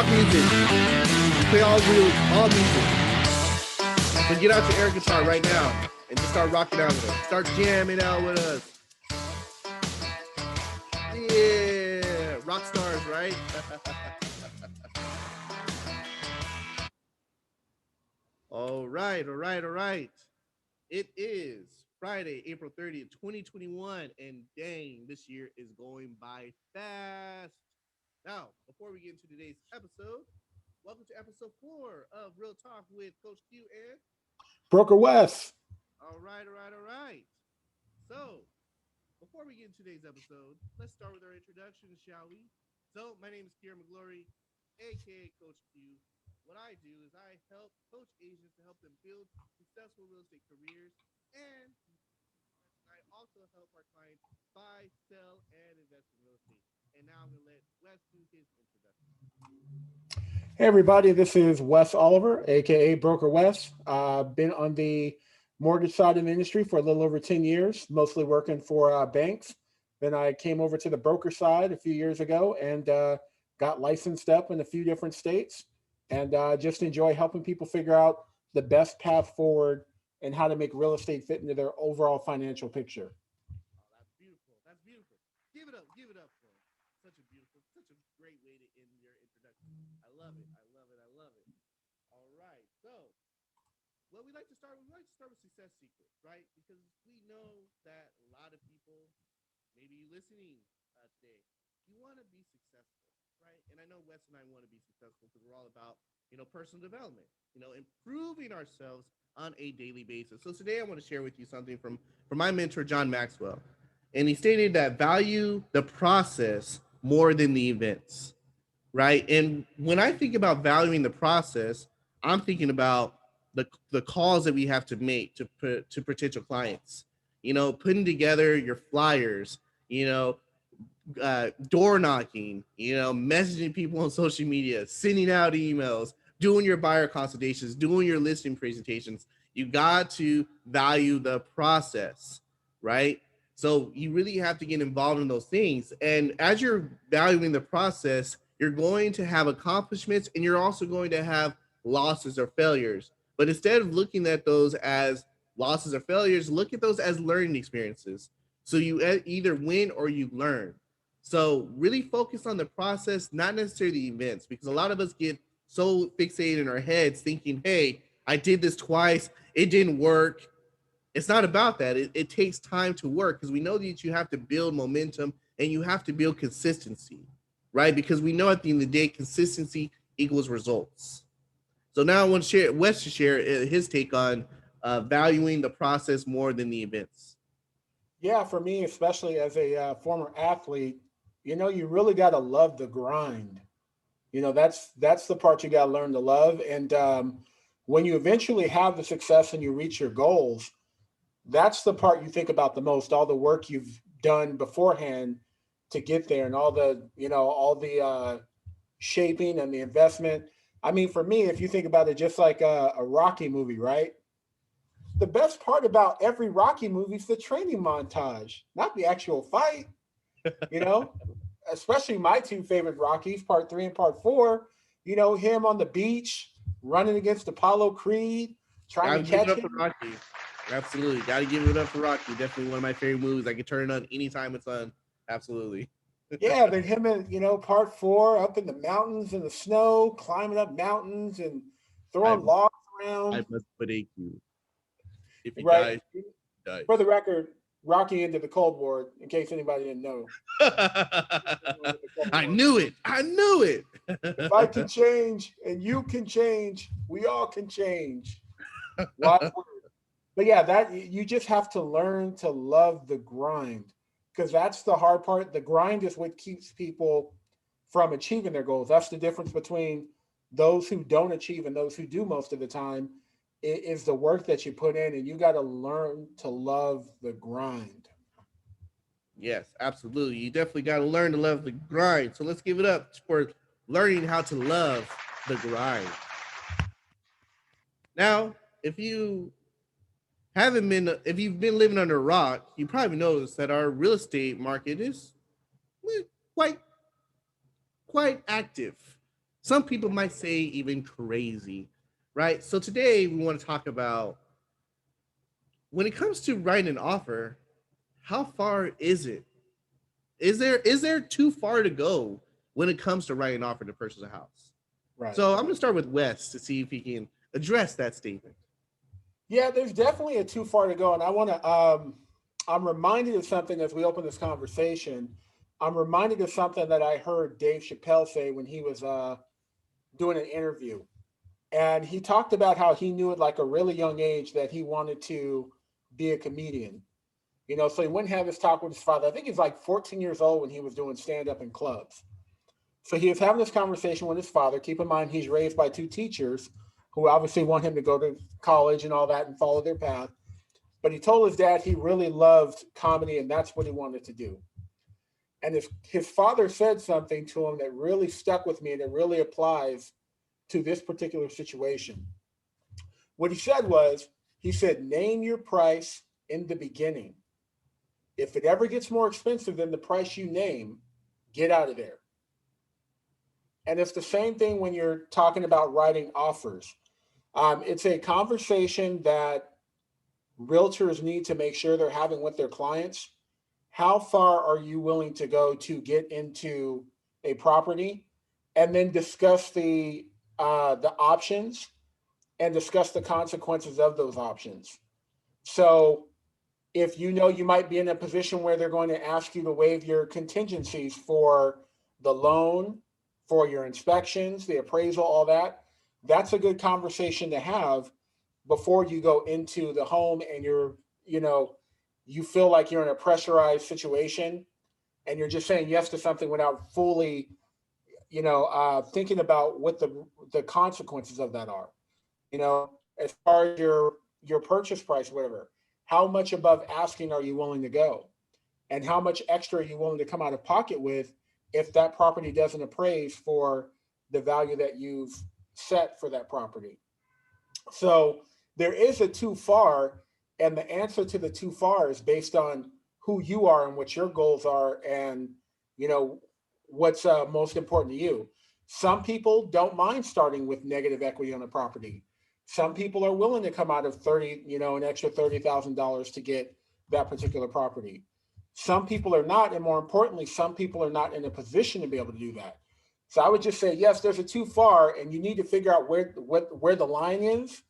rock music. Play all music. So get out your air guitar right now and just start rocking out with us. Start jamming out with us. Yeah, rock stars, right? All right. It is Friday, April 30th, 2021, and dang, this year is going by fast. Now, before we get into today's episode, welcome to episode 4 of Real Talk with Coach Q and Broker Wes. All right. So, before we get into today's episode, let's start with our introduction, shall we? So, my name is Kieran McGlory, aka Coach Q. What I do is I help coach agents to help them build successful real estate careers, and I also help our clients buy, sell, and invest in real estate. And now I'm going to let Wes do his introduction. Hey, everybody. This is Wes Oliver, aka Broker Wes. Been on the mortgage side of the industry for a little over 10 years, mostly working for banks. Then I came over to the broker side a few years ago and got licensed up in a few different states, and just enjoy helping people figure out the best path forward and how to make real estate fit into their overall financial picture. Oh, that's beautiful. Give it up for him. Such a great way to end your introduction. I love it. All right. So, what we like to start with success secrets, right? Because we know that a lot of people, maybe you listening today, you want to be successful, right? And I know Wes and I want to be successful because we're all about, personal development, improving ourselves on a daily basis. So today I want to share with you something from my mentor, John Maxwell. And he stated that value the process more than the events, right? And when I think about valuing the process, I'm thinking about the calls that we have to make to potential clients. Putting together your flyers, door knocking, messaging people on social media, sending out emails, doing your buyer consultations, doing your listing presentations. You got to value the process, right? So you really have to get involved in those things. And as you're valuing the process, you're going to have accomplishments and you're also going to have losses or failures. But instead of looking at those as losses or failures, look at those as learning experiences. So you either win or you learn. So really focus on the process, not necessarily the events, because a lot of us get so fixated in our heads thinking, hey, I did this twice, it didn't work. It's not about that. It takes time to work because we know that you have to build momentum and you have to build consistency, right? Because we know at the end of the day, consistency equals results. So now I want to share Wes to share his take on valuing the process more than the events. Yeah, for me, especially as a former athlete, you really got to love the grind. That's the part you got to learn to love. And when you eventually have the success and you reach your goals, that's the part you think about the most. All the work you've done beforehand to get there, and all the shaping and the investment. I mean, for me, if you think about it, just like a Rocky movie, right? The best part about every Rocky movie is the training montage, not the actual fight. You know, Especially my two favorite Rockies, Part 3 and Part 4. Him on the beach running against Apollo Creed, trying Gotta to give it catch up for him. Rocky. Absolutely. Gotta give it up for Rocky. Definitely one of my favorite movies. I can turn it on anytime it's on. Absolutely. Yeah, then him in Part 4 up in the mountains in the snow, climbing up mountains and I throwing logs I around. must break you. If he Right. dies, he dies. For the record, Rocky ended the Cold War, in case anybody didn't know. I knew it. If I can change and you can change, we all can change. Wise word. But yeah, that you just have to learn to love the grind, because that's the hard part. The grind is what keeps people from achieving their goals. That's the difference between those who don't achieve and those who do most of the time, is the work that you put in, and you got to learn to love the grind. Yes, absolutely. You definitely got to learn to love the grind. So let's give it up for learning how to love the grind. Now, if you've been living under a rock, you probably noticed that our real estate market is quite quite active. Some people might say even crazy, right? So today we want to talk about when it comes to writing an offer, how far is it? Is there too far to go when it comes to writing an offer to purchase a house? Right. So I'm gonna start with Wes to see if he can address that statement. Yeah, there's definitely a too far to go. And I want to, I'm reminded of something as we open this conversation. I'm reminded of something that I heard Dave Chappelle say when he was doing an interview. And he talked about how he knew at like a really young age that he wanted to be a comedian. So he went and had this talk with his father. I think he's like 14 years old when he was doing stand up in clubs. So he was having this conversation with his father. Keep in mind, he's raised by two teachers who obviously want him to go to college and all that and follow their path. But he told his dad he really loved comedy and that's what he wanted to do. And his father said something to him that really stuck with me and it really applies to this particular situation. What he said was, he said, name your price in the beginning. If it ever gets more expensive than the price you name, get out of there. And it's the same thing when you're talking about writing offers. It's a conversation that realtors need to make sure they're having with their clients. How far are you willing to go to get into a property, and then discuss the options and discuss the consequences of those options. So if you know you might be in a position where they're going to ask you to waive your contingencies for the loan, for your inspections, the appraisal, all that, that's a good conversation to have before you go into the home and you feel like you're in a pressurized situation and you're just saying yes to something without fully, thinking about what the consequences of that are. As far as your purchase price, whatever, how much above asking are you willing to go? And how much extra are you willing to come out of pocket with if that property doesn't appraise for the value that you've set for that property? So there is a too far, and the answer to the too far is based on who you are and what your goals are, and you know what's most important to you. Some people don't mind starting with negative equity on a property. Some people are willing to come out of an extra $30,000 to get that particular property. Some people are not, and more importantly, some people are not in a position to be able to do that. So I would just say, yes, there's a too far, and you need to figure out where the line is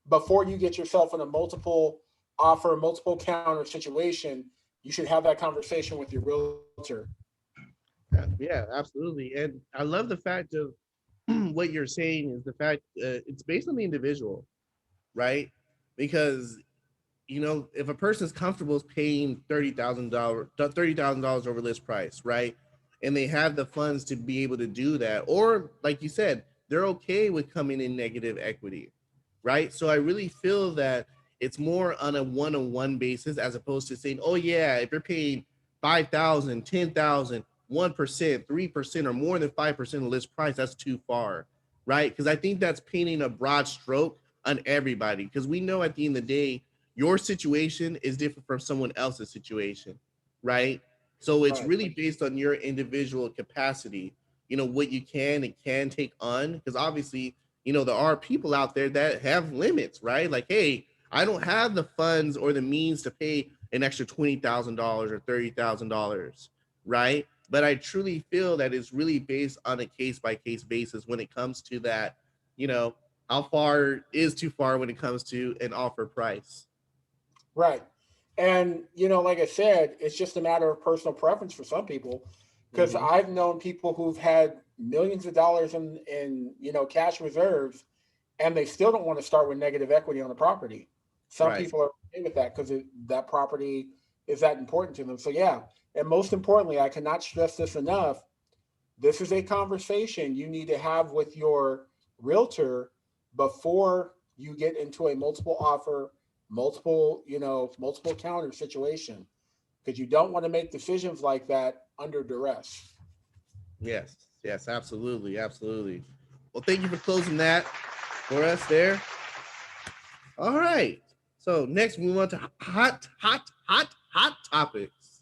before you get yourself in a multiple offer, multiple counter situation. You should have that conversation with your realtor. Yeah, absolutely. And I love the fact of what you're saying is the fact it's based on the individual, right? Because if a person's comfortable paying $30,000 over list price, right, and they have the funds to be able to do that, or like you said, they're okay with coming in negative equity, right? So I really feel that it's more on a one-on-one basis as opposed to saying, oh yeah, if you're paying 5,000, 10,000, 1%, 3%, or more than 5% of list price, that's too far, right? Because I think that's painting a broad stroke on everybody. Because we know at the end of the day, your situation is different from someone else's situation, right? So it's Right. really based on your individual capacity, what you can and can take on. Because obviously, there are people out there that have limits, right? Like, hey, I don't have the funds or the means to pay an extra $20,000 or $30,000, right? But I truly feel that it's really based on a case by case basis when it comes to that, how far is too far when it comes to an offer price. Right. And, like I said, it's just a matter of personal preference for some people. Because Mm-hmm. I've known people who've had millions of dollars in cash reserves, and they still don't want to start with negative equity on the property. Some Right. people are okay with that because that property is that important to them. So yeah, and most importantly, I cannot stress this enough. This is a conversation you need to have with your realtor before you get into a multiple offer, multiple counter situation, because you don't want to make decisions like that under duress. Yes. Yes. Absolutely. Absolutely. Well, thank you for closing that for us there. All right. So next we move on to hot topics.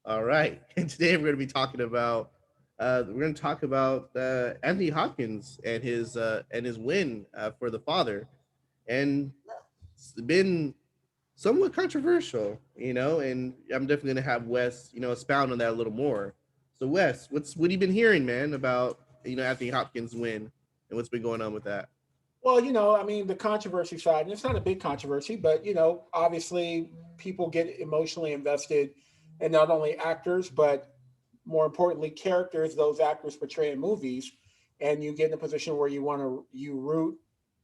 All right. And today we're going to be talking about we're going to talk about Anthony Hopkins and his win for the father, and it's been somewhat controversial, and I'm definitely going to have Wes, expound on that a little more. So Wes, what have you been hearing, man, about Anthony Hopkins win and what's been going on with that? Well, I mean, the controversy side, and it's not a big controversy, but obviously people get emotionally invested in not only actors, but more importantly, characters those actors portray in movies. And you get in a position where you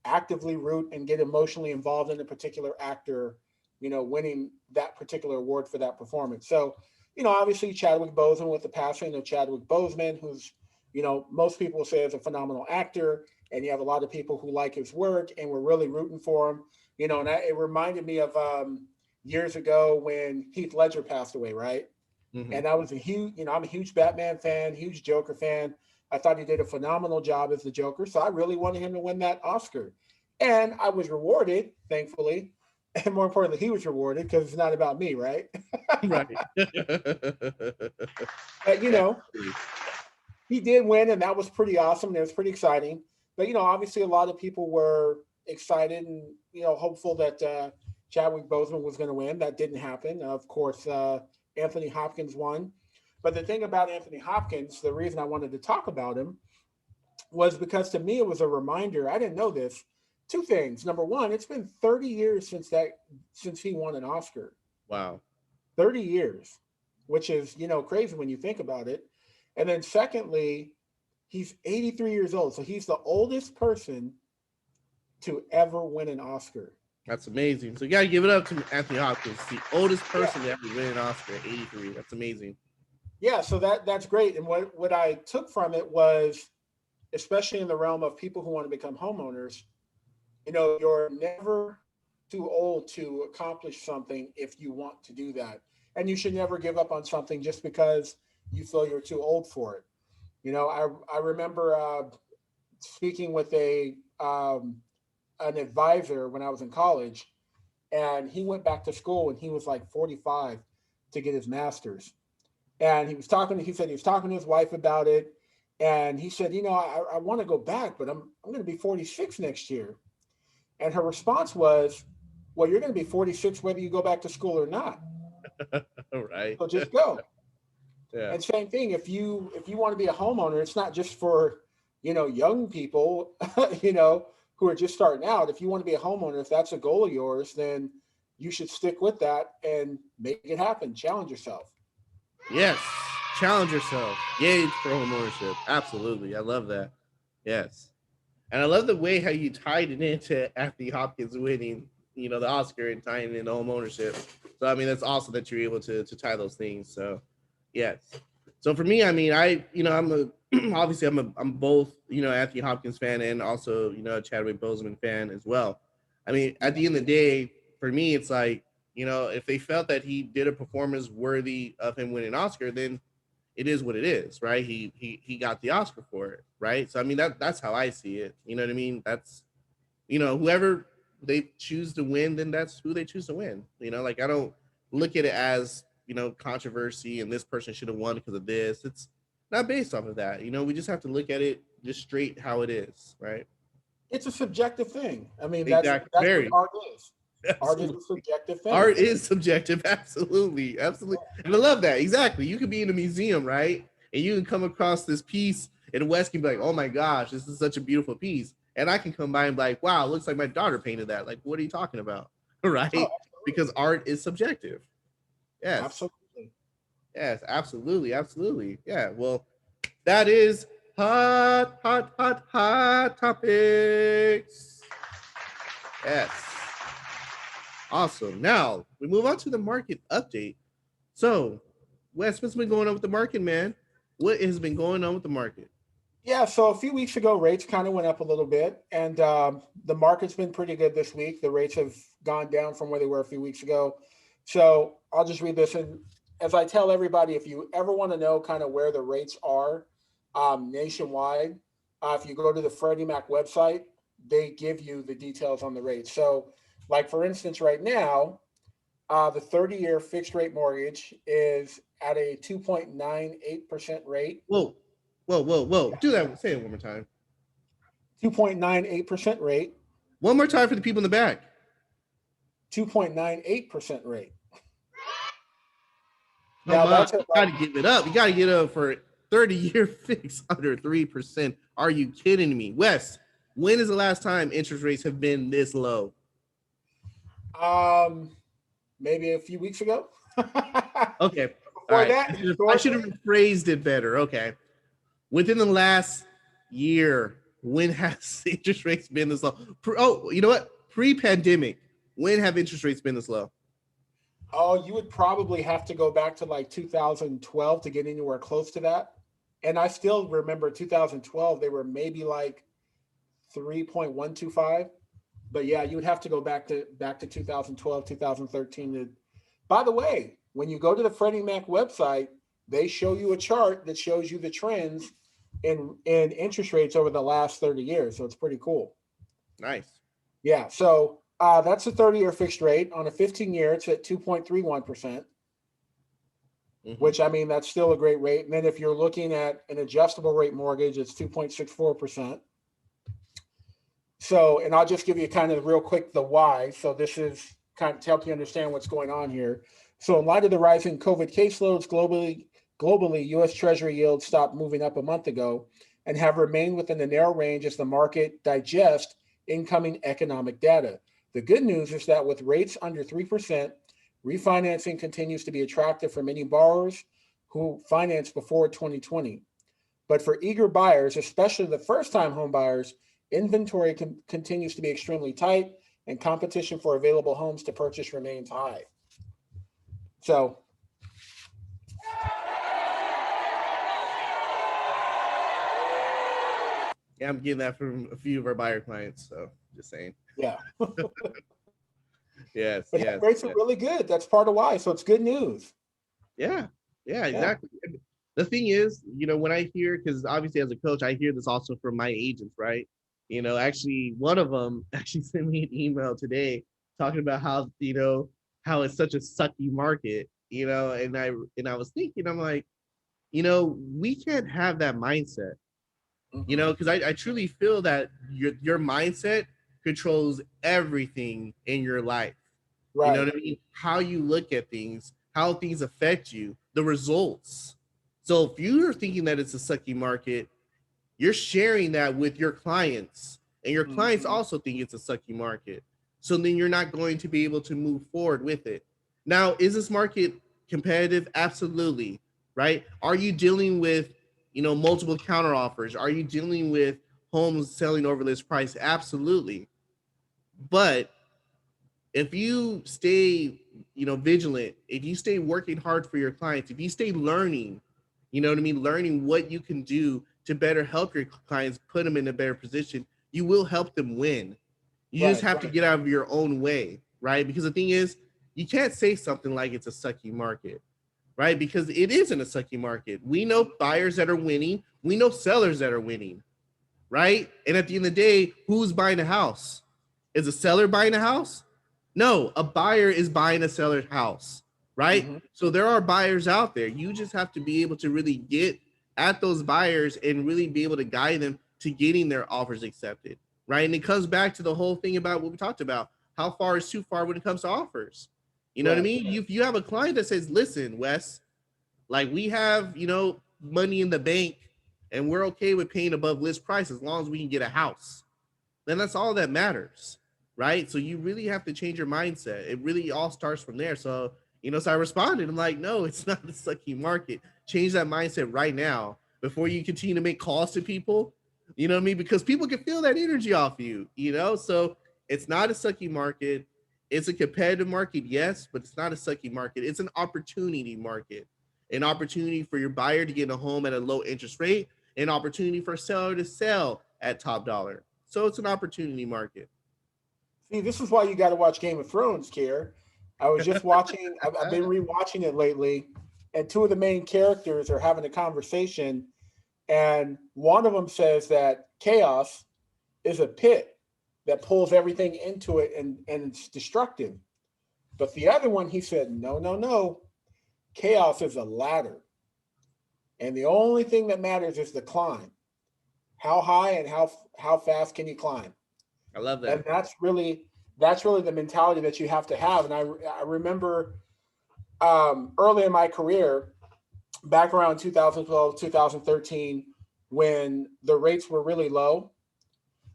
actively root and get emotionally involved in a particular actor, winning that particular award for that performance. So, obviously Chadwick Boseman with the passing of Chadwick Boseman, who's, most people say is a phenomenal actor, and you have a lot of people who like his work and we're really rooting for him. And it reminded me of years ago when Heath Ledger passed away, right? Mm-hmm. And I was I'm a huge Batman fan, huge Joker fan. I thought he did a phenomenal job as the Joker. So I really wanted him to win that Oscar. And I was rewarded, thankfully. And more importantly, he was rewarded because it's not about me, right? Right. But, he did win, and that was pretty awesome. And it was pretty exciting. But, obviously a lot of people were excited and, hopeful that Chadwick Boseman was going to win. That didn't happen. Of course, Anthony Hopkins won. But the thing about Anthony Hopkins, the reason I wanted to talk about him was because to me it was a reminder. I didn't know this. Two things. Number one, it's been 30 years since he won an Oscar. Wow. 30 years, which is, crazy when you think about it. And then secondly, he's 83 years old. So he's the oldest person to ever win an Oscar. That's amazing. So you gotta give it up to Anthony Hopkins, the oldest person to ever win an Oscar at 83. That's amazing. Yeah, so that's great. And what I took from it was, especially in the realm of people who want to become homeowners, you're never too old to accomplish something if you want to do that. And you should never give up on something just because you feel you're too old for it. I remember speaking with an advisor when I was in college, and he went back to school when he was like 45 to get his master's. And he said he was talking to his wife about it. And he said, I want to go back, but I'm going to be 46 next year. And her response was, well, you're going to be 46 whether you go back to school or not. All right. So just go. Yeah. And same thing, if you want to be a homeowner, it's not just for, young people, who are just starting out. If you want to be a homeowner, if that's a goal of yours, then you should stick with that and make it happen. Challenge yourself. Yes. Challenge yourself. Yay for home ownership. Absolutely. I love that. Yes. And I love the way how you tied it into Anthony Hopkins winning, the Oscar and tying it into home ownership. So I mean, that's awesome that you're able to tie those things. So yes. So for me, I mean, I'm both, Anthony Hopkins fan and also, Chadwick Boseman fan as well. I mean, at the end of the day, for me, it's like, if they felt that he did a performance worthy of him winning an Oscar, then it is what it is, right? He got the Oscar for it, right? So I mean that's how I see it. You know what I mean? That's whoever they choose to win, then that's who they choose to win. Like I don't look at it as controversy and this person should have won because of this. It's not based off of that. We just have to look at it just straight how it is, right? It's a subjective thing. I mean, Exactly. that's Very. what art is. Absolutely. Art is a subjective thing. Art is subjective. Absolutely. Absolutely. And I love that. Exactly. You could be in a museum, right? And you can come across this piece and Wes can be like, oh my gosh, this is such a beautiful piece. And I can come by and be like, wow, it looks like my daughter painted that. Like, what are you talking about? Right? Oh, because art is subjective. Yes. absolutely. Yes, absolutely. Absolutely. Yeah. Well, that is hot topics. Yes. Awesome. Now we move on to the market update. So, Wes, what's been going on with the market, man? What has been going on with the market? Yeah, so a few weeks ago, rates kind of went up a little bit, and the market's been pretty good this week. The rates have gone down from where they were a few weeks ago. So I'll just read this. And as I tell everybody, if you ever want to know kind of where the rates are nationwide, if you go to the Freddie Mac website, they give you the details on the rates. So, like for instance, right now, the 30-year fixed rate mortgage is at a 2.98% rate. Whoa, Whoa. Do that. Say it one more time. 2.98% rate. One more time for the people in the back. 2.98% rate. Come on, you got to give it up. You got to get up for 30-year fix under 3%. Are you kidding me? Wes, when is the last time interest rates have been this low? Maybe a few weeks ago. Okay. Before right. that, I should have phrased it better. Okay. Within the last year, when has interest rates been this low? You know what? Pre-pandemic, when have interest rates been this low? Oh, you would probably have to go back to like 2012 to get anywhere close to that. And I still remember 2012, they were maybe like 3.125. But yeah, you would have to go back to 2012, 2013. By the way, when you go to the Freddie Mac website, they show you a chart that shows you the trends in interest rates over the last 30 years. So it's pretty cool. Nice. Yeah. So that's a 30-year fixed rate. On a 15-year, it's at 2.31%, which, I mean, that's still a great rate. And then if you're looking at an adjustable rate mortgage, it's 2.64%. So, and I'll just give you kind of real quick the why. So this is kind of to help you understand what's going on here. So in light of the rising COVID caseloads globally, U.S. Treasury yields stopped moving up a month ago and have remained within the narrow range as the market digests incoming economic data. The good news is that with rates under 3%, refinancing continues to be attractive for many borrowers who financed before 2020. But for eager buyers, especially the first-time home buyers, inventory continues to be extremely tight and competition for available homes to purchase remains high. So yeah, I'm getting that from a few of our buyer clients. So just saying. Yeah. Yes. But rates are really good. That's part of why. So it's good news. Yeah, exactly. Yeah. The thing is, when I hear, because obviously as a coach, I hear this also from my agents, right? Actually, one of them actually sent me an email today talking about how it's such a sucky market, and I was thinking, I'm like, we can't have that mindset, because I truly feel that your mindset controls everything in your life. Right. You know what I mean? How you look at things, how things affect you, the results. So if you're thinking that it's a sucky market, you're sharing that with your clients, and your clients also think it's a sucky market. So then you're not going to be able to move forward with it. Now, is this market competitive? Absolutely. Right? Are you dealing with, multiple counter offers? Are you dealing with homes selling over list price? Absolutely. But if you stay, vigilant, if you stay working hard for your clients, if you stay learning, learning what you can do to better help your clients, put them in a better position, you will help them win. You just have to get out of your own way, right? Because the thing is, you can't say something like it's a sucky market, right? Because it isn't a sucky market. We know buyers that are winning. We know sellers that are winning, right? And at the end of the day, who's buying a house? Is a seller buying a house? No, a buyer is buying a seller's house, right? So there are buyers out there. You just have to be able to really get at those buyers and really be able to guide them to getting their offers accepted, right? And it comes back to the whole thing about what we talked about. How far is too far when it comes to offers? You know what I mean? If you have a client that says, listen, Wes, like we have, money in the bank and we're okay with paying above list price as long as we can get a house, then that's all that matters. Right. So you really have to change your mindset. It really all starts from there. So, so I responded. I'm like, no, it's not a sucky market. Change that mindset right now before you continue to make calls to people. You know what I mean? Because people can feel that energy off you, so it's not a sucky market. It's a competitive market, yes, but it's not a sucky market. It's an opportunity market, an opportunity for your buyer to get a home at a low interest rate, an opportunity for a seller to sell at top dollar. So it's an opportunity market. See, this is why you got to watch Game of Thrones, Kier. I was just watching, I've been rewatching it lately, and two of the main characters are having a conversation, and one of them says that chaos is a pit that pulls everything into it and it's destructive. But the other one, he said, no. Chaos is a ladder. And the only thing that matters is the climb. How high and how fast can you climb? I love And that. that's really the mentality that you have to have. And I remember early in my career, back around 2012, 2013, when the rates were really low.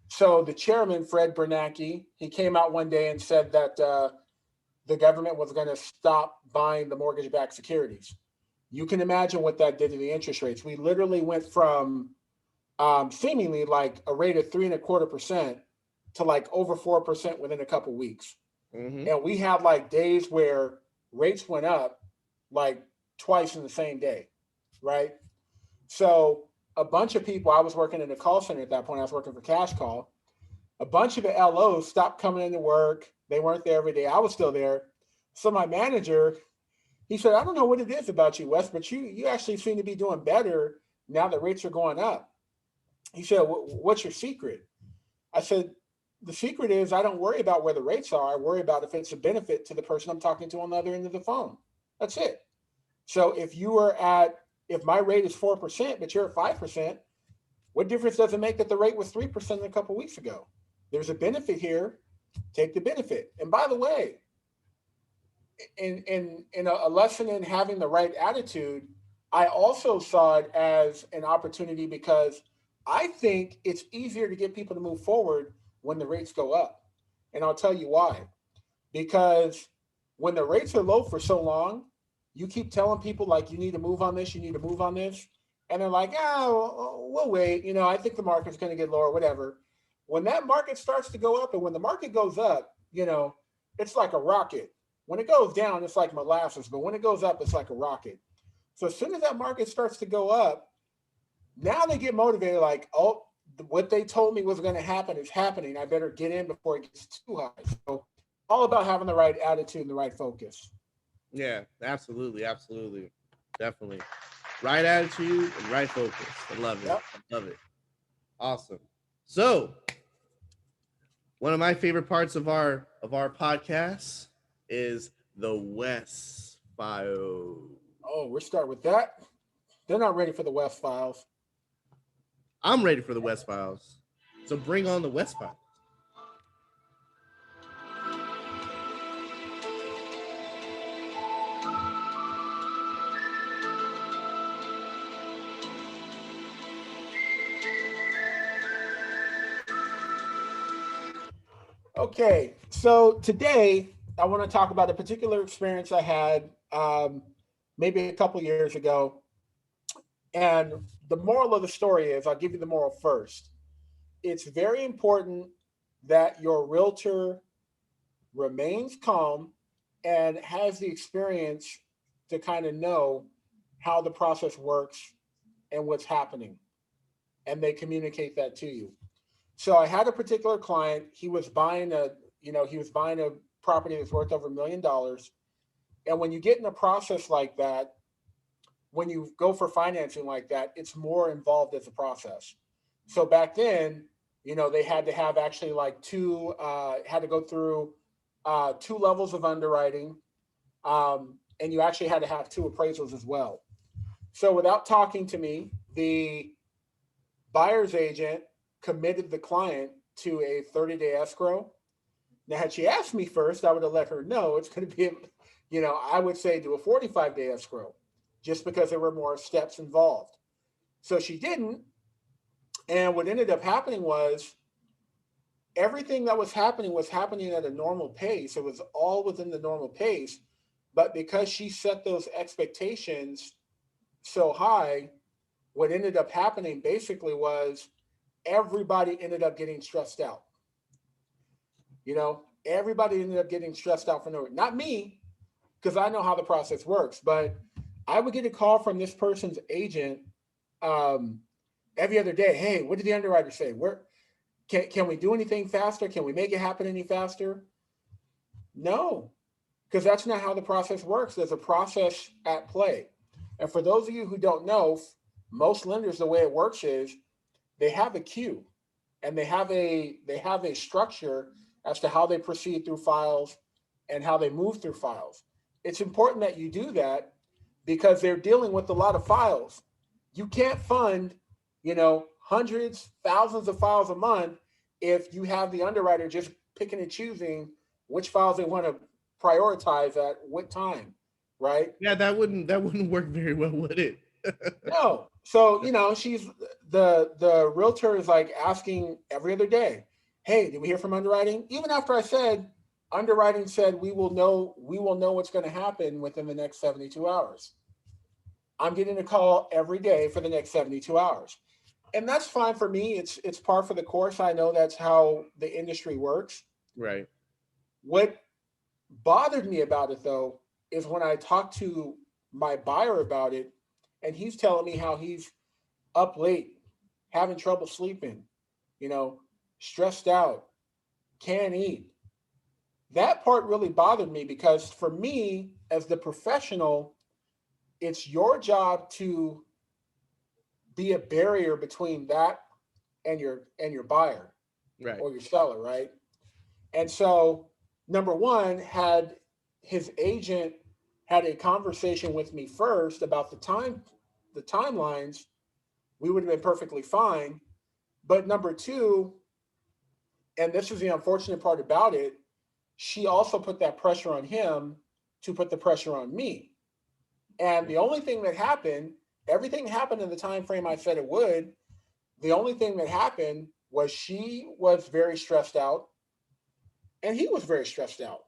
So the chairman, Fred Bernanke, he came out one day and said that the government was going to stop buying the mortgage-backed securities. You can imagine what that did to the interest rates. We literally went from seemingly like a rate of 3.25% to like over 4% within a couple of weeks. Mm-hmm. And we had like days where rates went up like twice in the same day, right? So a bunch of people, I was working in a call center at that point, I was working for Cash Call. A bunch of the LOs stopped coming into work. They weren't there every day. I was still there. So my manager, he said, I don't know what it is about you, Wes, but you actually seem to be doing better now that rates are going up. He said, what's your secret? I said, the secret is I don't worry about where the rates are. I worry about if it's a benefit to the person I'm talking to on the other end of the phone. That's it. So if my rate is 4%, but you're at 5%, what difference does it make that the rate was 3% a couple of weeks ago? There's a benefit here. Take the benefit. And by the way, in a lesson in having the right attitude, I also saw it as an opportunity because I think it's easier to get people to move forward when the rates go up. And I'll tell you why. Because when the rates are low for so long, you keep telling people like you need to move on this, you need to move on this. And they're like, oh, we'll wait. I think the market's going to get lower, whatever. When that market starts to go up and when the market goes up, it's like a rocket. When it goes down, it's like molasses. But when it goes up, it's like a rocket. So as soon as that market starts to go up, now they get motivated like, oh, what they told me was going to happen is happening. I better get in before it gets too high. So all about having the right attitude and the right focus. Yeah, absolutely, absolutely, definitely. Right attitude and right focus. I love it. Yep. I love it. Awesome. So, one of my favorite parts of our podcast is the Wes Bio. Oh, we're starting with that. They're not ready for the Wes Files. I'm ready for the Wes Files. So bring on the Wes Files. Okay, so today I want to talk about a particular experience I had maybe a couple years ago. And the moral of the story is I'll give you the moral first. It's very important that your realtor remains calm and has the experience to kind of know how the process works and what's happening. And they communicate that to you. So I had a particular client. He was buying a property that's worth over $1 million. And when you get in a process like that, when you go for financing like that, it's more involved as a process. So back then, they had to have actually like had to go through 2 levels of underwriting. And you actually had to have 2 appraisals as well. So without talking to me, the buyer's agent committed the client to a 30-day escrow. Now, had she asked me first, I would have let her know it's going to be, I would say do a 45-day escrow just because there were more steps involved. So she didn't. And what ended up happening was everything that was happening at a normal pace. It was all within the normal pace. But because she set those expectations so high, what ended up happening basically was everybody ended up getting stressed out. Everybody ended up getting stressed out for no reason. Not me, because I know how the process works, but I would get a call from this person's agent every other day. Hey, what did the underwriter say? Can we do anything faster? Can we make it happen any faster? No, because that's not how the process works. There's a process at play. And for those of you who don't know, most lenders, the way it works is they have a queue and they have a structure as to how they proceed through files and how they move through files. It's important that you do that because they're dealing with a lot of files. You can't fund, hundreds, thousands of files a month if you have the underwriter just picking and choosing which files they want to prioritize at what time, right? Yeah, that wouldn't work very well, would it? No. So, she's the realtor is like asking every other day, "Hey, did we hear from underwriting?" Even after I said underwriting said we will know what's going to happen within the next 72 hours. I'm getting a call every day for the next 72 hours. And that's fine for me. It's par for the course. I know that's how the industry works. Right. What bothered me about it though is when I talked to my buyer about it, and he's telling me how he's up late, having trouble sleeping, you know, stressed out, can't eat. That part really bothered me because for me, as the professional, it's your job to be a barrier between that and your buyer Right. or your seller, right? And so, number one, had his agent had a conversation with me first about the timelines, we would have been perfectly fine. But number two, and this is the unfortunate part about it, she also put that pressure on him to put the pressure on me. And the only thing that happened, everything happened in the time frame I said it would. The only thing that happened was she was very stressed out and he was very stressed out.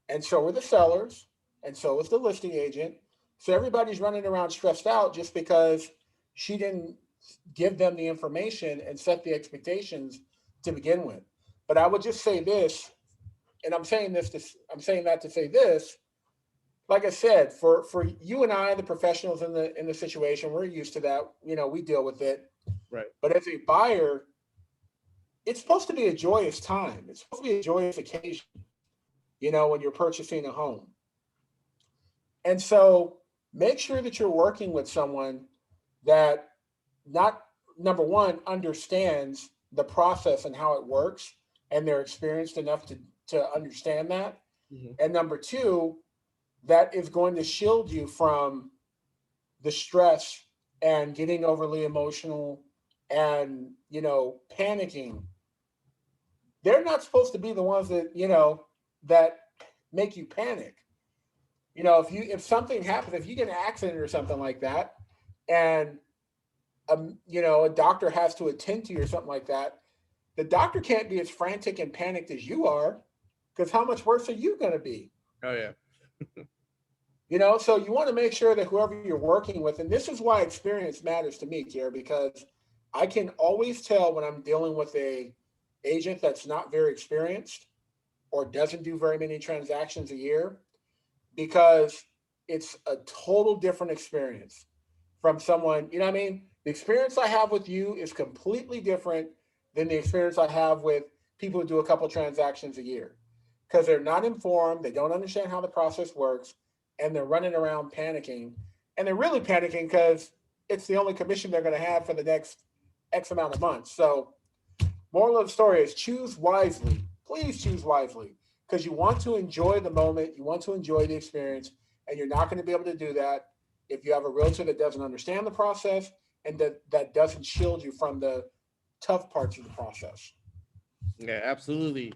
And so were the sellers, and so was the listing agent. So everybody's running around stressed out just because she didn't give them the information and set the expectations to begin with. But I would just say this, and I'm saying that to say this. Like I said, for you and I, the professionals in the situation, we're used to that. We deal with it. Right. But as a buyer, it's supposed to be a joyous time. It's supposed to be a joyous occasion, when you're purchasing a home. And so make sure that you're working with someone that not number one understands the process and how it works and they're experienced enough to understand that. Mhm. And number two, that is going to shield you from the stress and getting overly emotional and panicking. They're not supposed to be the ones that make you panic. If something happens, if you get an accident or something like that, and a doctor has to attend to you or something like that, the doctor can't be as frantic and panicked as you are, because how much worse are you going to be? Oh yeah. So you want to make sure that whoever you're working with, and this is why experience matters to me, Kier, because I can always tell when I'm dealing with a agent that's not very experienced or doesn't do very many transactions a year, because it's a total different experience from someone, you know what I mean? The experience I have with you is completely different than the experience I have with people who do a couple transactions a year, because they're not informed, they don't understand how the process works, and they're running around panicking. And they're really panicking because it's the only commission they're going to have for the next X amount of months. So, moral of the story is choose wisely. Please choose wisely, because you want to enjoy the moment, you want to enjoy the experience, and you're not going to be able to do that if you have a realtor that doesn't understand the process and that doesn't shield you from the tough parts of the process. Yeah, absolutely.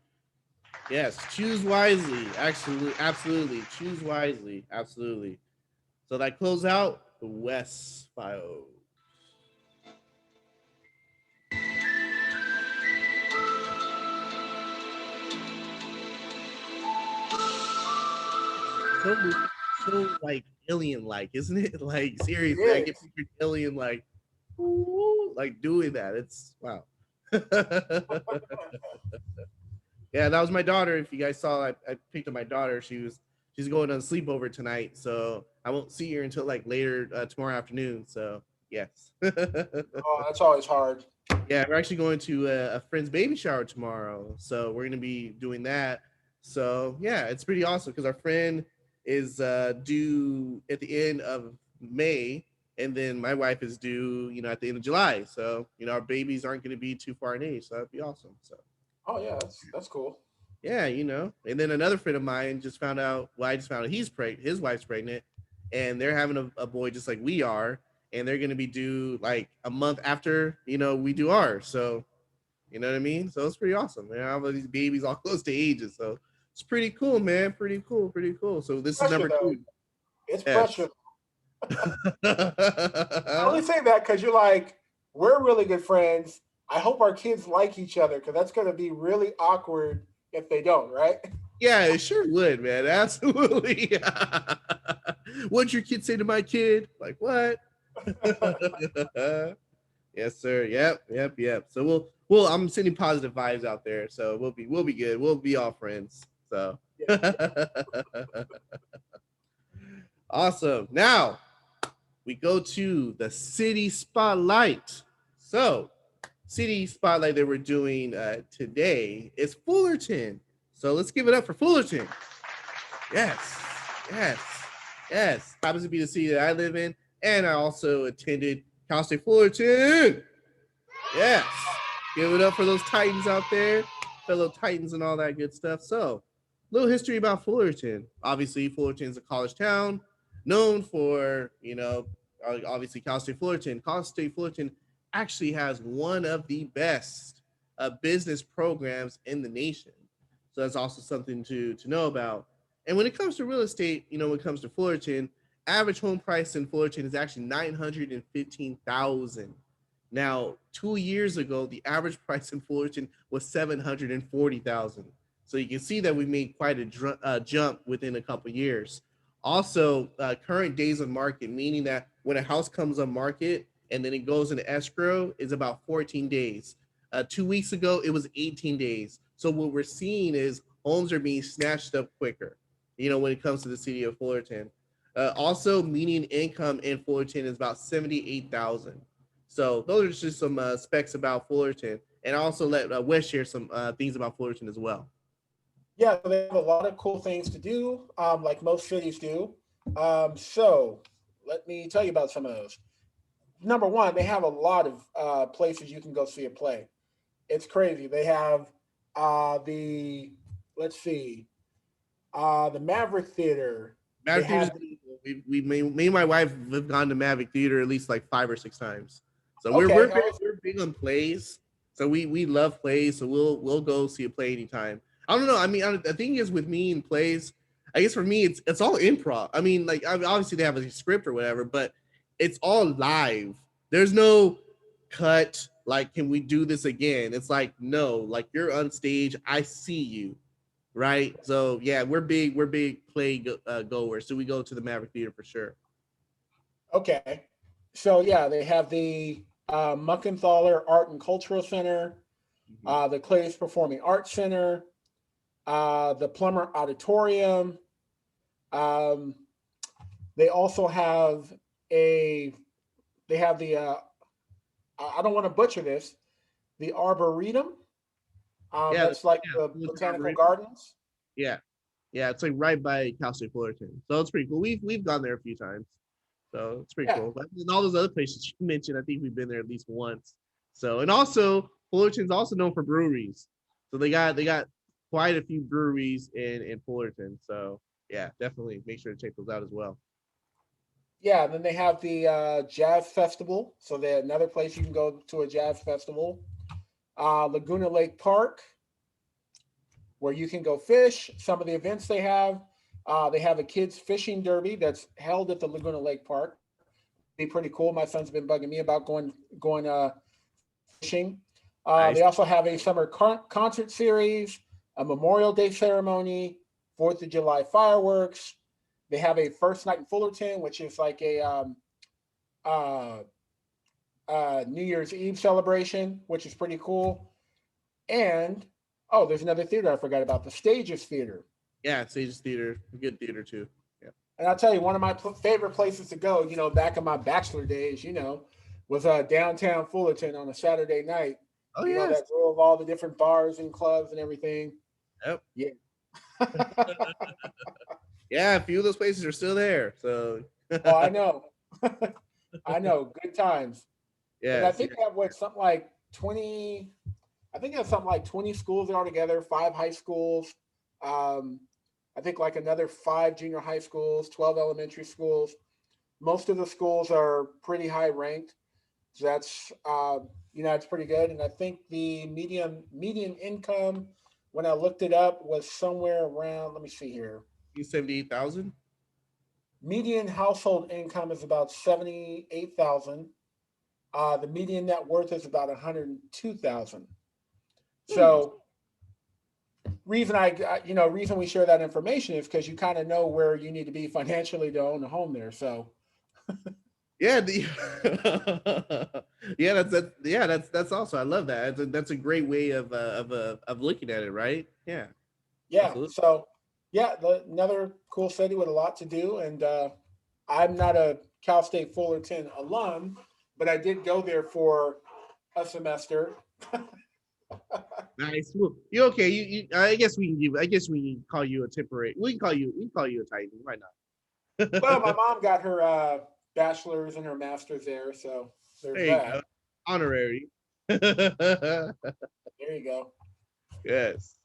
Yes, choose wisely. Absolutely, absolutely. Choose wisely. Absolutely. So that close out the Wes Bio. So so like alien like, isn't it? Like It seriously, I get is. pictured alien like, ooh, like doing that. It's wow. Yeah, that was my daughter. If you guys saw, I picked up my daughter. She's going on a sleepover tonight, so I won't see her until like later tomorrow afternoon. So yes. Oh, that's always hard. Yeah, we're actually going to a friend's baby shower tomorrow, so we're gonna be doing that. So yeah, it's pretty awesome because our friend is due at the end of May, and then my wife is due, at the end of July. So our babies aren't going to be too far in age, so that'd be awesome. So Oh yeah, that's cool. yeah, and then another friend of mine just found out. Well, I just found out his wife's pregnant, and they're having a boy just like we are, and they're going to be due like a month after, we do ours. So, you know what I mean? So it's pretty awesome. Man, I have all these babies all close to ages. So it's pretty cool, man. Pretty cool. Pretty cool. So this is Pressure number though. 2. It's Yes. pressure. I only say that because you're like, we're really good friends. I hope our kids like each other because that's going to be really awkward if they don't, right? Yeah, it sure would, man. Absolutely. What'd your kid say to my kid? Like, what? Yes, sir. Yep. So I'm sending positive vibes out there. So we'll be good. We'll be all friends. So awesome. Now we go to the city spotlight. So city spotlight that we're doing today is Fullerton. So let's give it up for Fullerton. Yes, yes, yes. Happens to be the city that I live in, and I also attended Cal State Fullerton. Yes. Give it up for those Titans out there, fellow Titans and all that good stuff. So, little history about Fullerton. Obviously, Fullerton's a college town known for, obviously Cal State Fullerton. Cal State Fullerton actually has one of the best business programs in the nation. So that's also something to know about. And when it comes to real estate, when it comes to Fullerton, average home price in Fullerton is actually 915,000. Now, 2 years ago, the average price in Fullerton was 740,000. So you can see that we made quite a jump within a couple of years. Also, current days on market, meaning that when a house comes on market and then it goes into escrow, is about 14 days. 2 weeks ago, it was 18 days. So what we're seeing is homes are being snatched up quicker, when it comes to the city of Fullerton. Also, median income in Fullerton is about 78,000. So those are just some specs about Fullerton, and I also let Wes share some things about Fullerton as well. Yeah, so they have a lot of cool things to do, like most cities do. So let me tell you about some of those. Number one, they have a lot of places you can go see a play. It's crazy. They have the let's see, the Maverick Theater. They Maverick Theater is have pretty the cool. Me and my wife have gone to Maverick Theater at least like 5 or 6 times. So we're okay. we're big, we're big on plays. So we love plays. So we'll go see a play anytime. I don't know. I mean, the thing is with me and plays, I guess for me it's all improv. I mean, like obviously they have a script or whatever, but it's all live. There's no cut. Like, can we do this again? It's like no. Like you're on stage. I see you, right? So yeah, we're big play goers. So we go to the Maverick Theater for sure. Okay. So yeah, they have the Muckenthaler Art and Cultural Center, Mhm. the Clays Performing Arts Center, the Plummer Auditorium. Um, they also have a they have the I don't want to butcher this, the Arboretum. Yeah, That's like yeah, the Fullerton botanical Arboretum. gardens. Yeah, yeah, it's like right by Cal State Fullerton, so it's pretty cool. We've gone there a few times, so it's pretty Yeah. cool. But and all those other places you mentioned, I think we've been there at least once. So and also Fullerton's also known for breweries, so they got quite a few breweries in Fullerton. So yeah, definitely make sure to check those out as well. Yeah, and then they have the jazz festival. So they're another place you can go to a jazz festival. Laguna Lake Park, where you can go fish. Some of the events they have a kids fishing derby that's held at the Laguna Lake Park. Be pretty cool. My son's been bugging me about going fishing. They Nice. also have a summer concert series, a Memorial Day ceremony, Fourth of July fireworks. They have a first night in Fullerton, which is like a uh, New Year's Eve celebration, which is pretty cool. And oh, there's another theater I forgot about, the Stages Theater. Yeah, Sage's Theater, good theater too. Yeah. And I'll tell you, one of my favorite places to go, back in my bachelor days, was downtown Fullerton on a Saturday night. Oh That yes. drove all the different bars and clubs and everything. Yep. Yeah. Yeah, a few of those places are still there. So Oh, I know. I know. Good times. And I yes, think yes. they have what, something like 20, I think they have something like 20 schools altogether, 5 high schools. Um, I think like another 5 junior high schools, 12 elementary schools. Most of the schools are pretty high ranked. So that's it's pretty good. And I think the median income when I looked it up was somewhere around. Let me see here. 78,000. Median household income is about 78,000. The median net worth is about 102,000. So reason we share that information is because you kind of know where you need to be financially to own a home there. So Yeah, yeah, that's also, I love that. That's a great way of looking at it, right? Yeah, yeah, absolutely. so yeah, another cool city with a lot to do. And I'm not a Cal State Fullerton alum, but I did go there for a semester. Nice. Well, you okay? I guess we can give. I guess we can call you a temporary. We can call you a Titan. Why Well, my not? mom got her bachelor's and her master's there, so there's There you go. that. Honorary. There you go. Yes.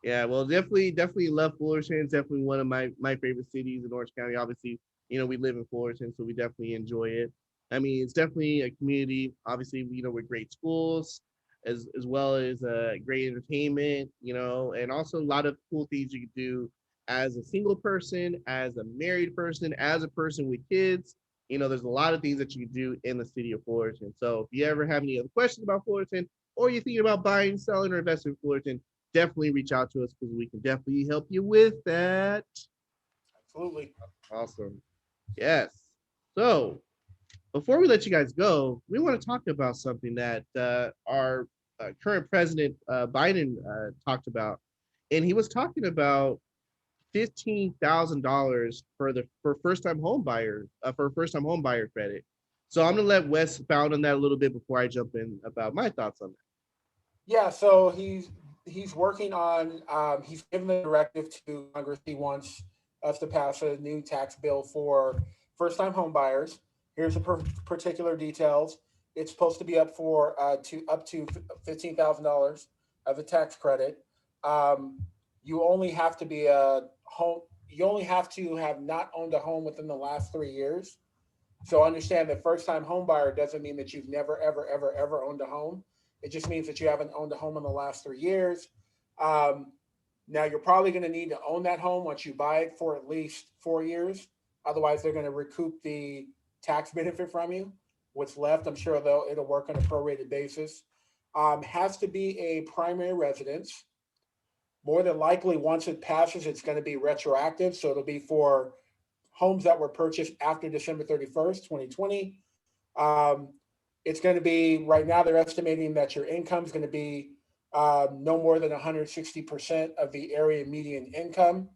Yeah. Well, definitely love Fullerton. It's definitely one of my favorite cities in Orange County. Obviously, we live in Fullerton, so we definitely enjoy it. I mean, it's definitely a community. Obviously, with great schools, as well as great entertainment. And also a lot of cool things you can do as a single person, as a married person, as a person with kids. There's a lot of things that you can do in the city of Fullerton. So if you ever have any other questions about Fullerton, or you're thinking about buying, selling, or investing in Fullerton, definitely reach out to us because we can definitely help you with that. Absolutely. Awesome. Yes. So before we let you guys go, we want to talk about something that our current president Biden talked about, and he was talking about $15,000 for first time home buyer for first time home buyer credit. So I'm gonna let Wes expound on that a little bit before I jump in about my thoughts on that. Yeah, so he's working on he's given the directive to Congress. He wants us to pass a new tax bill for first time home buyers. Here's the particular details. It's supposed to be up to $15,000 of a tax credit. Um, you only have to be a home. You only have to have not owned a home within the last 3 years. So understand that first time home buyer doesn't mean that you've never, ever, ever, ever owned a home. It just means that you haven't owned a home in the last 3 years. Um, Now, you're probably going to need to own that home once you buy it for at least 4 years. Otherwise, they're going to recoup the tax benefit from you. What's left, I'm sure it'll work on a prorated basis. Has to be a primary residence. More than likely, once it passes, it's going to be retroactive. So it'll be for homes that were purchased after December 31st, 2020. Um, it's going to be right now, they're estimating that your income is going to be no more than 160% of the area median income.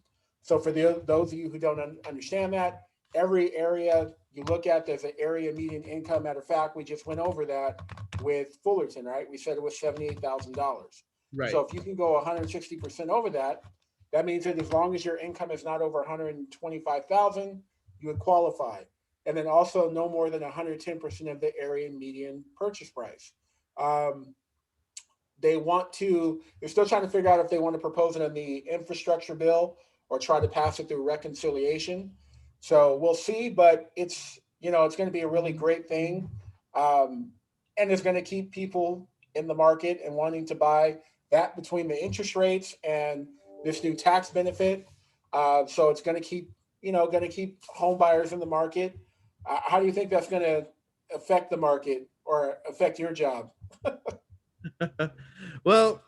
So, for those of you who don't understand that, every area you look at, there's an area median income. Matter of fact, we just went over that with Fullerton, right? We said it was $78,000. So, Right. if you can go 160% over that, that means that as long as your income is not over 125,000, you would qualify. And then also no more than 110% of the area median purchase price. Um, they're still trying to figure out if they want to propose it in the infrastructure bill or try to pass it through reconciliation. So we'll see, but it's going to be a really great thing. Um, and it's going to keep people in the market and wanting to buy that between the interest rates and this new tax benefit. So it's going to keep home buyers in the market. How do you think that's going to affect the market or affect your job? Well,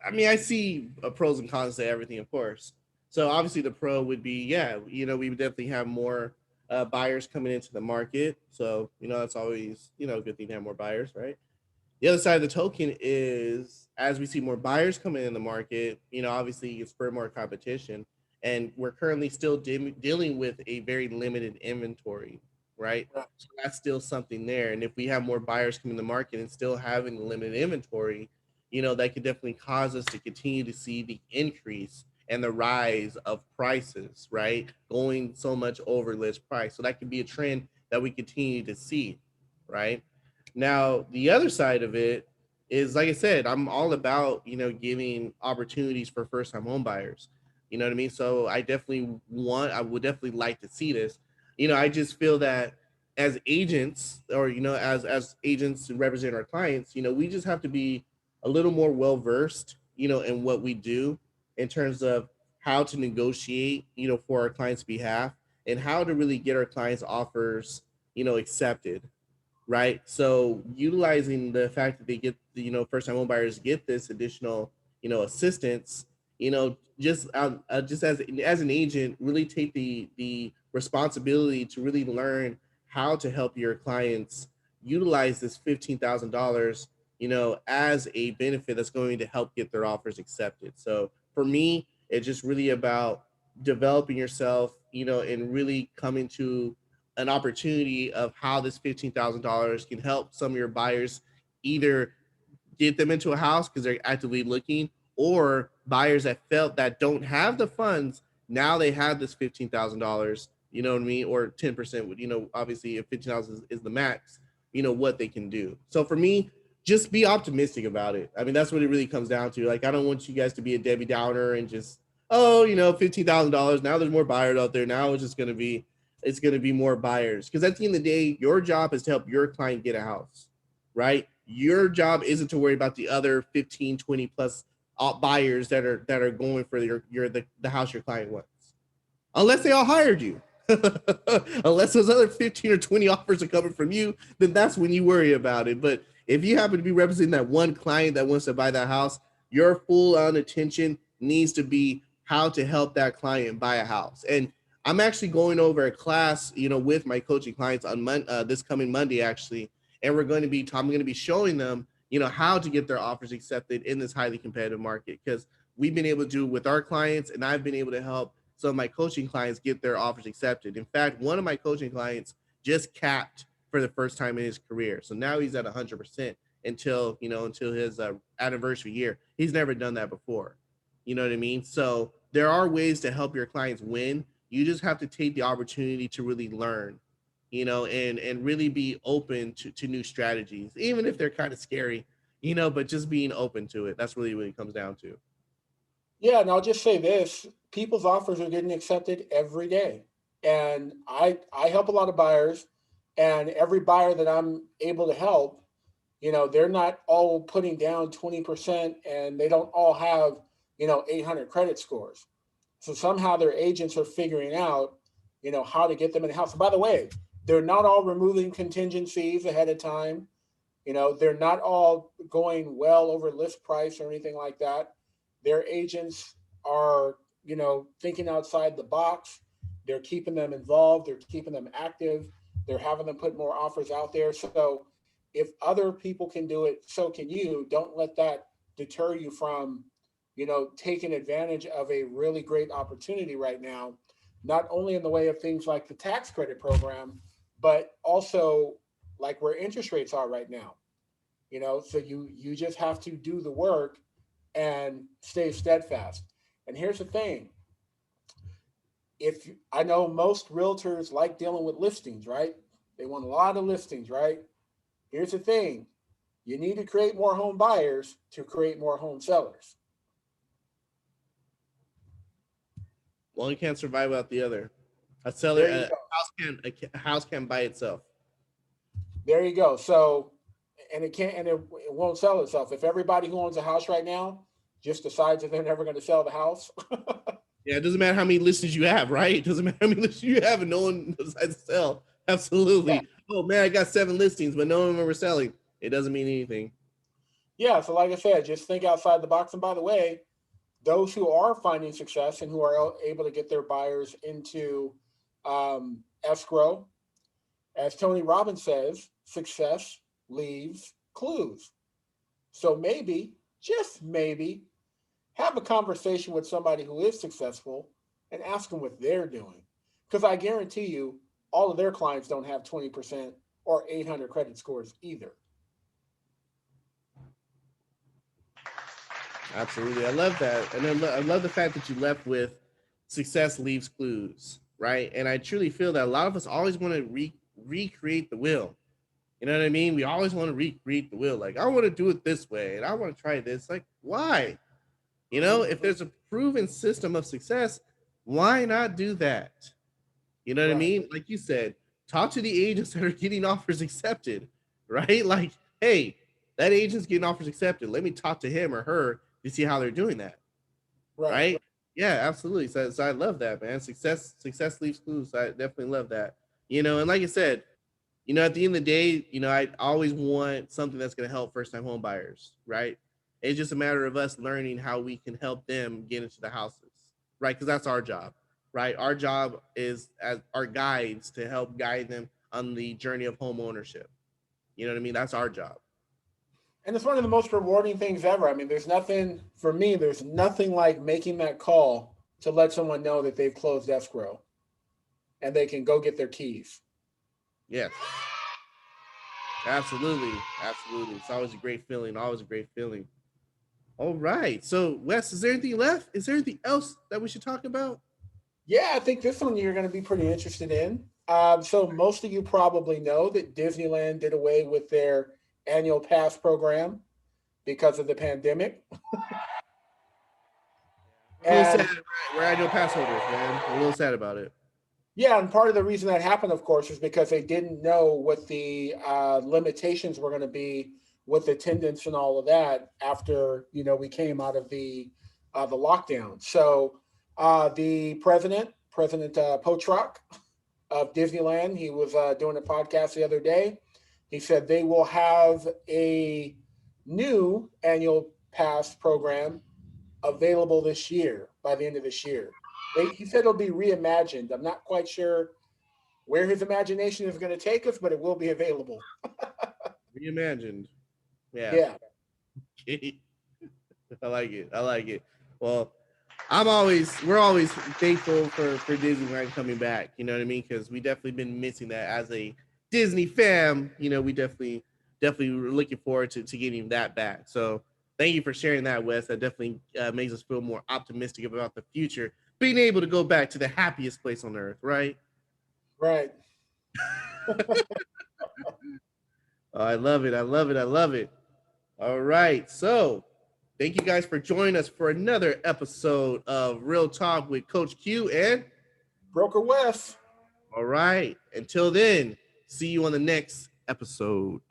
I mean, I see pros and cons to everything, of course. So obviously, the pro would be, yeah, we would definitely have more buyers coming into the market. So that's always a good thing to have more buyers, right? The other side of the token is, as we see more buyers coming in the market, obviously you spur more competition, and we're currently still dealing with a very limited inventory, right? So that's still something there. And if we have more buyers coming in the market and still having limited inventory, that could definitely cause us to continue to see the increase and the rise of prices, right? Going so much over list price. So that could be a trend that we continue to see, right? Now, the other side of it is, like I said, I'm all about, giving opportunities for first time home buyers. You know what I mean? So I would definitely like to see this. I just feel that as agents, or as agents who represent our clients, we just have to be a little more well versed, in what we do in terms of how to negotiate, for our clients' behalf, and how to really get our clients' offers, accepted, right? So utilizing the fact that they get, first time home buyers get this additional, assistance, just as an agent, really take the responsibility to really learn how to help your clients utilize this $15,000, as a benefit that's going to help get their offers accepted. So for me, it's just really about developing yourself, and really coming to an opportunity of how this $15,000 can help some of your buyers either get them into a house because they're actively looking, or buyers that felt that don't have the funds. Now they have this $15,000, you know what I mean? Or 10% would, obviously if 15,000 is the max, what they can do. So for me, just be optimistic about it. I mean, that's what it really comes down to. Like, I don't want you guys to be a Debbie Downer and just, oh, $15,000. Now there's more buyers out there. Now it's going to be more buyers. Because at the end of the day, your job is to help your client get a house, right? Your job isn't to worry about the other 15, 20 plus buyers that are going for the house your client wants, unless they all hired you. Unless those other 15 or 20 offers are coming from you, then that's when you worry about it. But if you happen to be representing that one client that wants to buy that house, your full on attention needs to be how to help that client buy a house. And I'm actually going over a class, with my coaching clients on this coming Monday, actually, and I'm going to be showing them, how to get their offers accepted in this highly competitive market, because we've been able to do it with our clients, and I've been able to help some of my coaching clients get their offers accepted. In fact, one of my coaching clients just capped for the first time in his career, so now he's at 100% until his anniversary year. He's never done that before. You know what I mean? So there are ways to help your clients win. You just have to take the opportunity to really learn, and really be open to new strategies, even if they're kind of scary, but just being open to it. That's really what it comes down to. Yeah, and I'll just say this: people's offers are getting accepted every day, and I help a lot of buyers, and every buyer that I'm able to help, they're not all putting down 20%, and they don't all have 800 credit scores. So somehow their agents are figuring out, how to get them in the house. And by the way, they're not all removing contingencies ahead of time. They're not all going well over list price or anything like that. Their agents are, thinking outside the box. They're keeping them involved. They're keeping them active. They're having them put more offers out there. So if other people can do it, so can you. Don't let that deter you from, taking advantage of a really great opportunity right now, not only in the way of things like the tax credit program, but also like where interest rates are right now. So you just have to do the work and stay steadfast. And here's the thing: if I know most realtors like dealing with listings, right? They want a lot of listings, right? Here's the thing: you need to create more home buyers to create more home sellers. One can't survive without the other. A seller, There you go. a house can by itself. There you go. So, and it can't, and it won't sell itself. If everybody who owns a house right now just decides that they're never going to sell the house. Yeah, it doesn't matter how many listings you have, right? It doesn't matter how many listings you have and no one decides to sell. Yeah. Absolutely. Oh man, I got 7 listings, but none of them are selling. It doesn't mean anything. Yeah. So, like I said, just think outside the box. And by the way, those who are finding success and who are able to get their buyers into escrow, as Tony Robbins says, success leaves clues. So maybe, just maybe, have a conversation with somebody who is successful and ask them what they're doing. Because I guarantee you, all of their clients don't have 20% or 800 credit scores either. Absolutely. I love that. And I love the fact that you left with success leaves clues, right? And I truly feel that a lot of us always want to recreate the wheel. You know what I mean? We always want to recreate the wheel. Like, I want to do it this way and I want to try this. Like, why? If there's a proven system of success, why not do that? You know what I mean? Like you said, talk to the agents that are getting offers accepted, right? Like, hey, that agent's getting offers accepted. Let me talk to him or her to see how they're doing that. Right? Yeah, absolutely. So I love that, man. Success leaves clues. I definitely love that. And like I said, at the end of the day, I always want something that's going to help first time home buyers, right? It's just a matter of us learning how we can help them get into the houses, right? Because that's our job, right? Our job is as our guides to help guide them on the journey of home ownership. You know what I mean? That's our job. And it's one of the most rewarding things ever. I mean, there's nothing like making that call to let someone know that they've closed escrow and they can go get their keys. Yes. Absolutely. It's always a great feeling. All right. So, Wes, is there anything left? Is there anything else that we should talk about? Yeah, I think this one you're going to be pretty interested in. So most of you probably know that Disneyland did away with their annual pass program because of the pandemic. A little sad. We're annual pass holders, man. We're a little sad about it. Yeah, and part of the reason that happened, of course, is because they didn't know what the limitations were going to be with attendance and all of that after we came out of the lockdown. So the President Potruck of Disneyland, he was doing a podcast the other day. He said they will have a new annual pass program available this year by the end of this year. He said it'll be reimagined. I'm not quite sure where his imagination is going to take us, but it will be available. Reimagined. Yeah. I like it. Well, we're always thankful for Disneyland coming back. You know what I mean? Because we definitely been missing that as a Disney fam. We definitely were looking forward to getting that back. So thank you for sharing that, Wes. That definitely makes us feel more optimistic about the future, being able to go back to the happiest place on earth, right? Right. I love it. All right. So thank you guys for joining us for another episode of Real Talk with Coach Q and Broker Wes. All right. Until then, see you on the next episode.